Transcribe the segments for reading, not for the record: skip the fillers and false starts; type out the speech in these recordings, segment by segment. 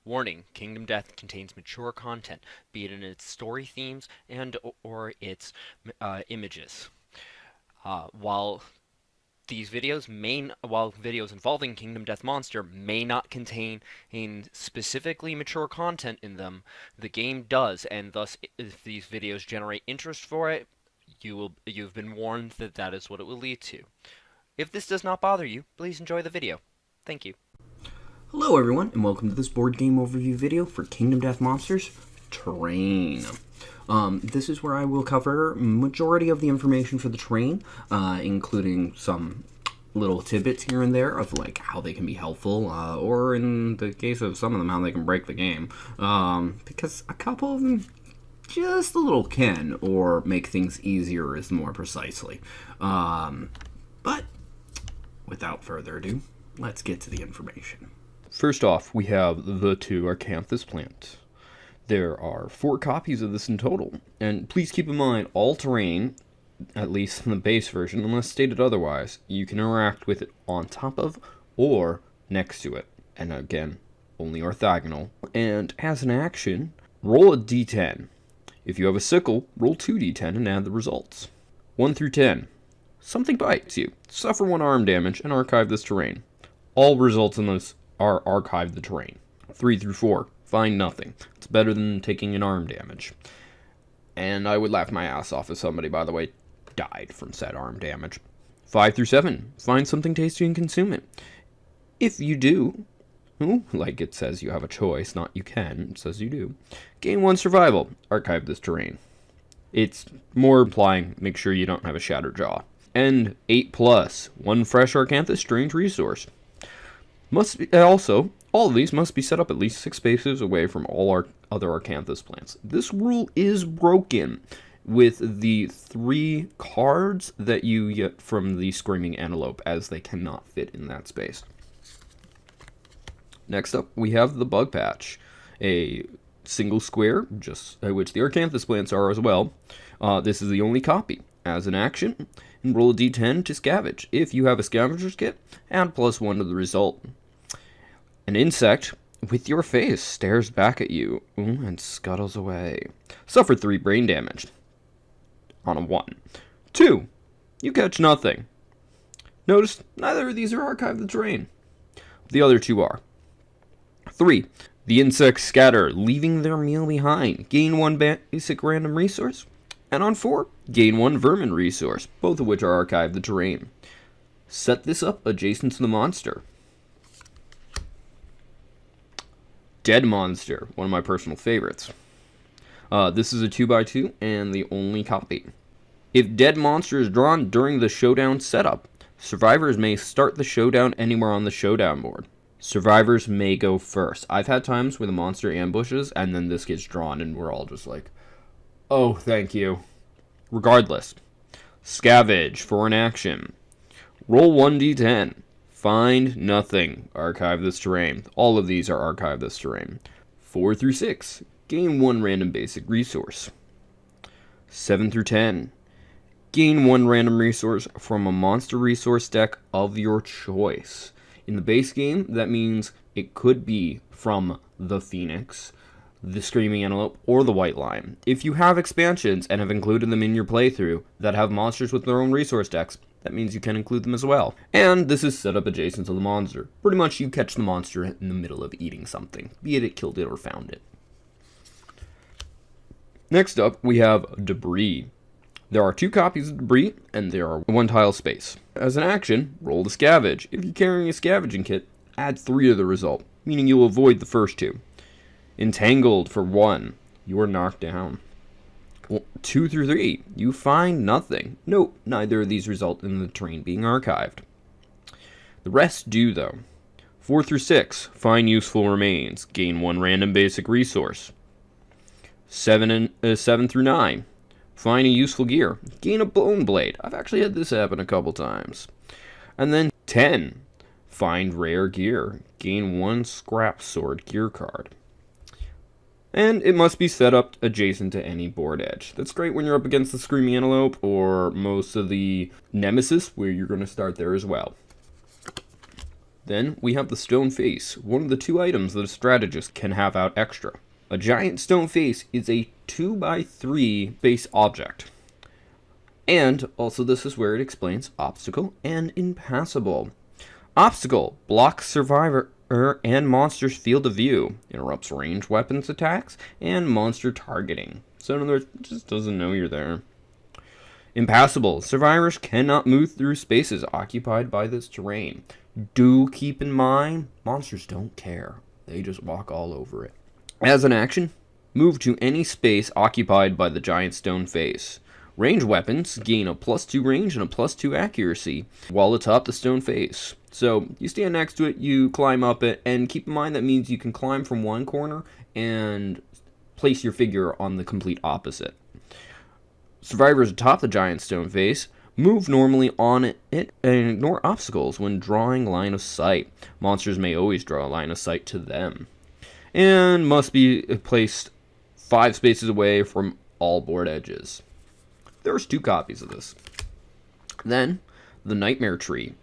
Warning: Kingdom Death contains mature content, be it in its story themes and/or its images. While while videos involving Kingdom Death Monster may not contain specifically mature content in them, the game does, and thus, if these videos generate interest for it, you've been warned that that is what it will lead to. If this does not bother you, please enjoy the video. Thank you. Hello everyone, and welcome to this board game overview video for Kingdom Death Monsters Terrain. This is where I will cover majority of the information for the terrain, including some little tidbits here and there of like how they can be helpful, or in the case of some of them, how they can break the game. Because a couple of them just a little can, or make things easier is more precisely. But without further ado, let's get to the information. First off, we have the 2 Acanthus plants. There are 4 copies of this in total, and please keep in mind all terrain, at least in the base version, unless stated otherwise, you can interact with it on top of or next to it, and again, only orthogonal. And as an action, roll a d10. If you have a sickle, roll 2d10 and add the results. 1 through 10. Something bites you. Suffer 1 arm damage and archive this terrain. All results in this are archive the terrain. 3 through 4, find nothing. It's better than taking an arm damage. And I would laugh my ass off if somebody, by the way, died from said arm damage. 5 through 7, find something tasty and consume it. If you do, like it says you have a choice, not you can, it says you do, gain 1 survival, archive this terrain. It's more implying make sure you don't have a shattered jaw. And 8+, 1 fresh Acanthus strange resource. Also, all of these must be set up at least 6 spaces away from all our other Acanthus plants. This rule is broken with the 3 cards that you get from the Screaming Antelope, as they cannot fit in that space. Next up, we have the Bug Patch, a single square, just which the Acanthus plants are as well. This is the only copy. As an action, and roll a d10 to scavenge. If you have a scavenger's kit, add +1 to the result. An insect with your face stares back at you and scuttles away. Suffer 3 brain damage on a 1. 2. You catch nothing. Notice neither of these are archived the terrain. The other 2 are. 3. The insects scatter, leaving their meal behind. Gain 1 basic random resource. And on 4, gain 1 vermin resource, both of which are archived the terrain. Set this up adjacent to the monster. Dead Monster, one of my personal favorites. This is a 2x2 and the only copy. If Dead Monster is drawn during the showdown setup, survivors may start the showdown anywhere on the showdown board. Survivors may go first. I've had times where the monster ambushes and then this gets drawn and we're all just like, oh, thank you. Regardless, scavenge for an action. Roll 1d10. Find nothing. Archive this terrain. All of these are archive this terrain. 4 through 6. Gain 1 random basic resource. 7 through 10. Gain 1 random resource from a monster resource deck of your choice. In the base game, that means it could be from the Phoenix, the Screaming Antelope, or the White Lion. If you have expansions and have included them in your playthrough that have monsters with their own resource decks, that means you can include them as well. And this is set up adjacent to the monster. Pretty much you catch the monster in the middle of eating something, be it killed it or found it. Next up, we have Debris. There are 2 copies of Debris, and there are 1 tile space. As an action, roll to scavenge. If you're carrying a scavenging kit, add 3 to the result, meaning you'll avoid the first 2. Entangled for 1, you are knocked down. 2 through 3, you find nothing. Nope, neither of these result in the terrain being archived. The rest do, though. 4 through 6, find useful remains. Gain 1 random basic resource. 7 through 9, find a useful gear. Gain a bone blade. I've actually had this happen a couple times. And then 10, find rare gear. Gain 1 scrap sword gear card. And it must be set up adjacent to any board edge. That's great when you're up against the Screaming Antelope or most of the Nemesis, where you're going to start there as well. Then we have the stone face, one of the 2 items that a strategist can have out extra. A giant stone face is a 2x3 base object. And also this is where it explains obstacle and impassable. Obstacle blocks survivor and monster's field of view, interrupts ranged weapons attacks, and monster targeting. So in other words, it just doesn't know you're there. Impassable. Survivors cannot move through spaces occupied by this terrain. Do keep in mind, monsters don't care. They just walk all over it. As an action, move to any space occupied by the giant stone face. Ranged weapons gain a +2 range and a +2 accuracy while atop the stone face. So you stand next to it, you climb up it, and keep in mind that means you can climb from one corner and place your figure on the complete opposite. Survivors atop the giant stone face move normally on it and ignore obstacles when drawing line of sight. Monsters may always draw a line of sight to them. And must be placed 5 spaces away from all board edges. There's 2 copies of this. Then, the Nightmare Tree.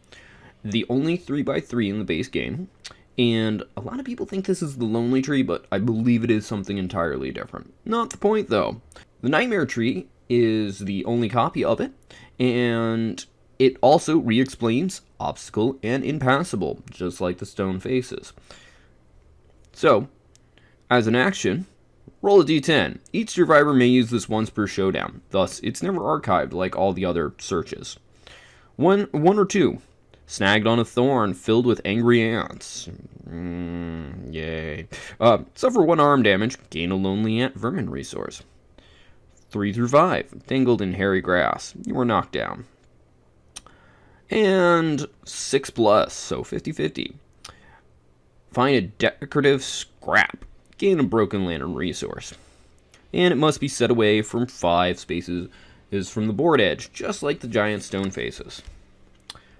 The only 3x3 in the base game. And a lot of people think this is the Lonely Tree, but I believe it is something entirely different. Not the point, though. The Nightmare Tree is the only copy of it, and it also re-explains obstacle and impassable, just like the stone faces. So, as an action, roll a d10. Each survivor may use this once per showdown, thus it's never archived like all the other searches. One or 2. Snagged on a thorn filled with angry ants. Yay. Suffer 1 arm damage, gain a lonely ant vermin resource. 3 through 5, tangled in hairy grass. You were knocked down. And 6+, so 50-50. Find a decorative scrap. Gain a broken lantern resource. And it must be set away from 5 spaces is from the board edge, just like the giant stone faces.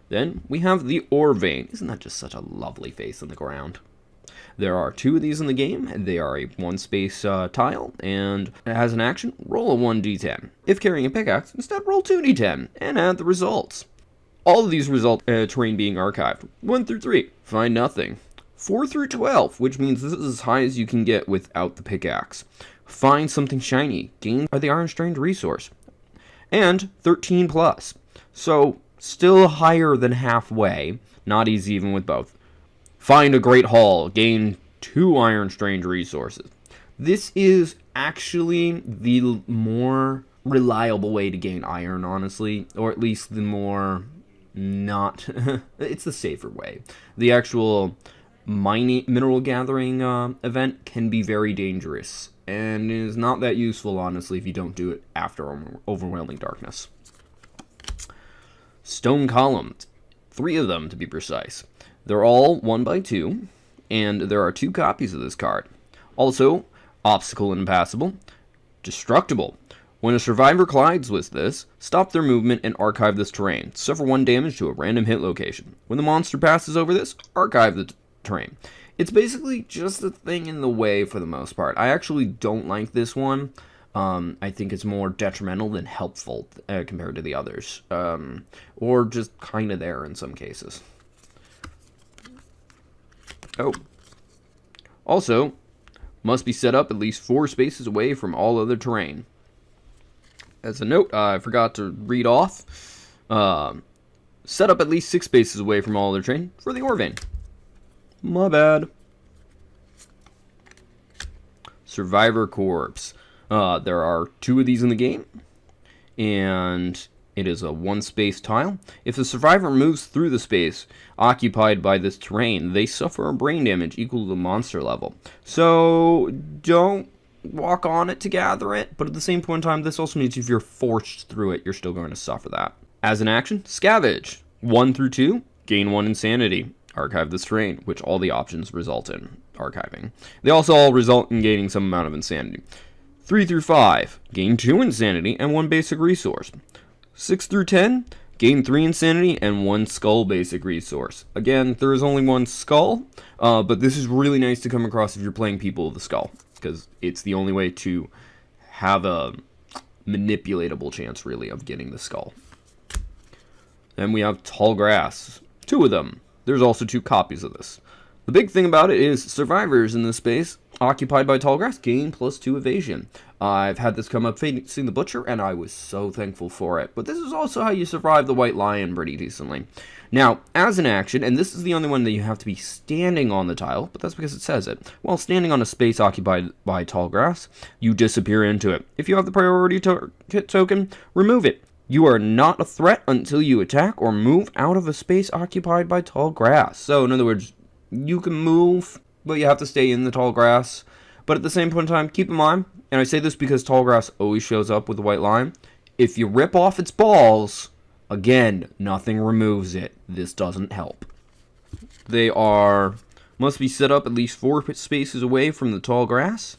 Then we have the ore vein. Isn't that just such a lovely face on the ground? There are 2 of these in the game. They are a 1-space tile, and as an action, roll a 1d10. If carrying a pickaxe, instead roll 2d10, and add the results. All of these result terrain being archived. 1 through 3, find nothing. 4 through 12, which means this is as high as you can get without the pickaxe. Find something shiny, gain the Iron Strange resource. And 13+. So, still higher than halfway, not easy even with both. Find a Great Hall, gain 2 Iron Strange resources. This is actually the more reliable way to gain iron, honestly, or at least the more not, it's the safer way. The actual mineral gathering event can be very dangerous, and is not that useful, honestly, if you don't do it after overwhelming darkness. Stone columns, 3 of them to be precise. They're all 1x2, and there are 2 copies of this card. Also, obstacle and impassable, destructible. When a survivor collides with this, stop their movement and archive this terrain. Suffer 1 damage to a random hit location. When the monster passes over this, archive the terrain. It's basically just a thing in the way for the most part. I actually don't like this one. I think it's more detrimental than helpful compared to the others. Or just kind of there in some cases. Oh. Also, must be set up at least 4 spaces away from all other terrain. As a note, I forgot to read off. Set up at least 6 spaces away from all other terrain for the ore vein. My bad. Survivor Corpse. There are 2 of these in the game, and it is a 1-space tile. If the survivor moves through the space occupied by this terrain, they suffer a brain damage equal to the monster level. So don't walk on it to gather it, but at the same point in time, this also means if you're forced through it, you're still going to suffer that. As an action, scavenge. 1 through 2, gain 1 insanity. Archive this terrain, which all the options result in archiving. They also all result in gaining some amount of insanity. 3 through 5, gain 2 insanity and 1 basic resource. 6 through 10, gain 3 insanity and 1 skull basic resource. Again, there is only 1 skull, but this is really nice to come across if you're playing People of the Skull, because it's the only way to have a manipulatable chance, really, of getting the skull. Then we have tall grass. 2 of them. There's also 2 copies of this. The big thing about it is survivors in this space occupied by tall grass gain +2 evasion. I've had this come up facing the butcher, and I was so thankful for it. But this is also how you survive the white lion pretty decently. Now, as an action, and this is the only one that you have to be standing on the tile, but that's because it says it. While standing on a space occupied by tall grass, you disappear into it. If you have the priority token, remove it. You are not a threat until you attack or move out of a space occupied by tall grass. So, in other words, you can move, but you have to stay in the tall grass. But at the same point in time, keep in mind, and I say this because tall grass always shows up with a white line, if you rip off its balls, again, nothing removes it. This doesn't help. They must be set up at least 4 spaces away from the tall grass.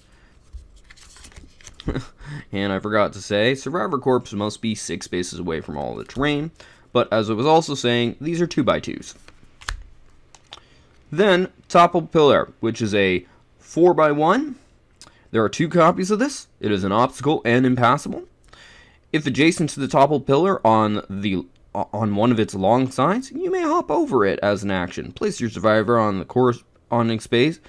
And I forgot to say, Survivor Corpse must be 6 spaces away from all the terrain. But as I was also saying, these are 2x2s. Then, Topple Pillar, which is a 4x1. There are 2 copies of this. It is an obstacle and impassable. If adjacent to the Topple Pillar on one of its long sides, you may hop over it as an action. Place your survivor on the corresponding space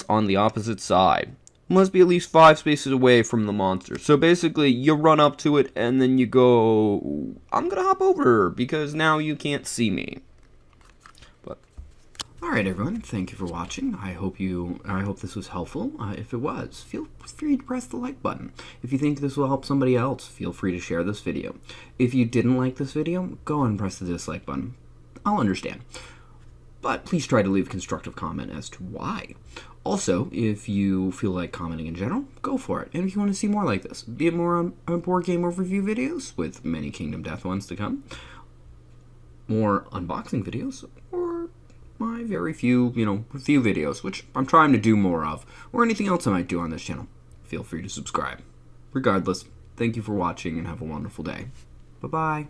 on the opposite side. Must be at least 5 spaces away from the monster. So basically, you run up to it and then you go, I'm gonna hop over because now you can't see me. Alright everyone, thank you for watching. I hope this was helpful. If it was, feel free to press the like button. If you think this will help somebody else, feel free to share this video. If you didn't like this video, go and press the dislike button. I'll understand. But please try to leave a constructive comment as to why. Also, if you feel like commenting in general, go for it. And if you want to see more like this, be it more on board game overview videos, with many Kingdom Death ones to come, more unboxing videos, or my very few, review videos, which I'm trying to do more of, or anything else I might do on this channel, feel free to subscribe. Regardless, thank you for watching and have a wonderful day. Bye-bye.